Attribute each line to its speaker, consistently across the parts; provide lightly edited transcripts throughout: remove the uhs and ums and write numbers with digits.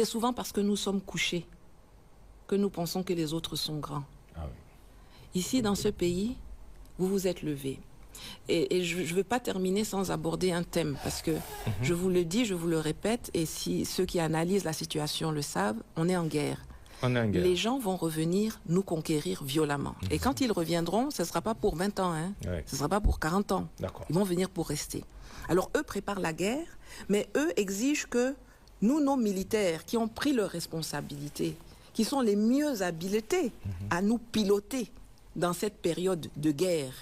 Speaker 1: c'est souvent parce que nous sommes couchés que nous pensons que les autres sont grands.
Speaker 2: Ah oui.
Speaker 1: Ici, dans ce pays, vous vous êtes levés. Et je ne veux pas terminer sans aborder un thème, parce que je vous le dis, je vous le répète, et si ceux qui analysent la situation le savent, on est en guerre.
Speaker 2: On est en guerre.
Speaker 1: Les gens vont revenir nous conquérir violemment. Et quand ils reviendront, ce ne sera pas pour 20 ans, hein.
Speaker 2: Ouais.
Speaker 1: Ce ne sera pas pour 40 ans.
Speaker 2: D'accord.
Speaker 1: Ils vont venir pour rester. Alors eux préparent la guerre, mais eux exigent que nous, nos militaires, qui ont pris leurs responsabilités, qui sont les mieux habilités à nous piloter dans cette période de guerre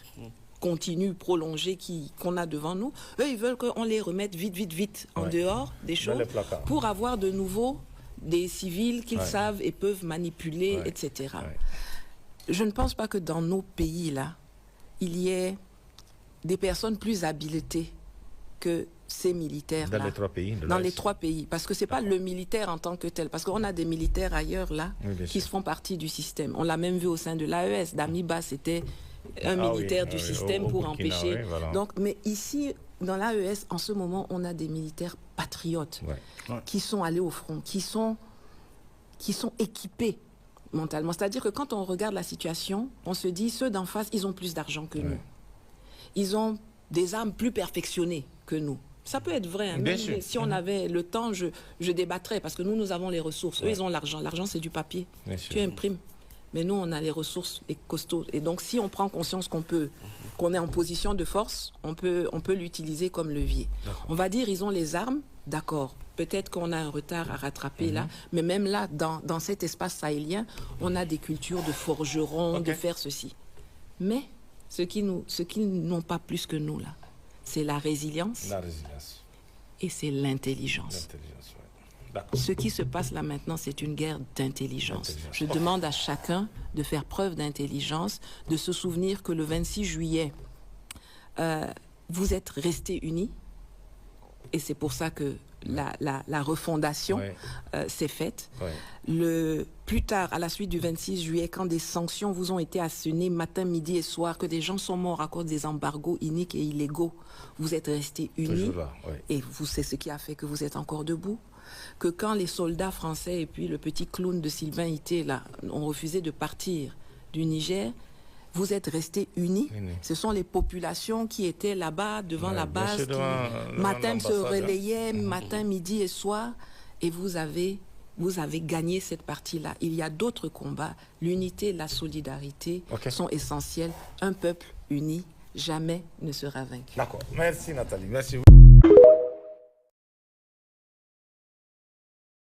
Speaker 1: continue, prolongée qu'on a devant nous, eux, ils veulent qu'on les remette vite en dehors des choses pour avoir de nouveau des civils qu'ils savent et peuvent manipuler, etc. Je ne pense pas que dans nos pays-là, il y ait des personnes plus habilitées que ces militaires-là.
Speaker 2: Dans les 3 pays.
Speaker 1: Dans les 3 pays. Parce que ce n'est pas le militaire en tant que tel. Parce qu'on a des militaires ailleurs, là, qui se font partie du système. On l'a même vu au sein de l'AES. Damiba, c'était un militaire du système pour empêcher.
Speaker 2: Voilà.
Speaker 1: Donc, mais ici, dans l'AES, en ce moment, on a des militaires patriotes qui sont allés au front, qui sont équipés mentalement. C'est-à-dire que quand on regarde la situation, on se dit, ceux d'en face, ils ont plus d'argent que nous. Ils ont des armes plus perfectionnées que nous. Ça peut être vrai. Hein. Même si on avait le temps, je débattrais, parce que nous avons les ressources. Eux, ils ont l'argent. L'argent, c'est du papier. Tu imprimes. Mais nous, on a les ressources et costauds. Et donc, si on prend conscience qu'on est en position de force, on peut l'utiliser comme levier. On va dire, ils ont les armes, d'accord. Peut-être qu'on a un retard à rattraper là, mais même là, dans cet espace sahélien, on a des cultures de forgerons, de faire ceci. Mais ce qu'ils n'ont pas plus que nous là, c'est la résilience. Et c'est l'intelligence. Ce qui se passe là maintenant, c'est une guerre d'intelligence. Je demande à chacun de faire preuve d'intelligence, de se souvenir que le 26 juillet, vous êtes restés unis. Et c'est pour ça que la refondation s'est faite. Plus tard, à la suite du 26 juillet, quand des sanctions vous ont été assénées matin, midi et soir, que des gens sont morts à cause des embargos iniques et illégaux, vous êtes restés unis. Et c'est ce qui a fait que vous êtes encore debout. Que quand les soldats français et puis le petit clown de Sylvain Ité là, ont refusé de partir du Niger, vous êtes restés unis. Ce sont les populations qui étaient là-bas, devant la base, qui matin se relayaient, matin, midi et soir, et vous avez gagné cette partie-là. Il y a d'autres combats. L'unité, la solidarité sont essentiels. Un peuple uni jamais ne sera vaincu.
Speaker 2: D'accord. Merci Nathalie. Merci.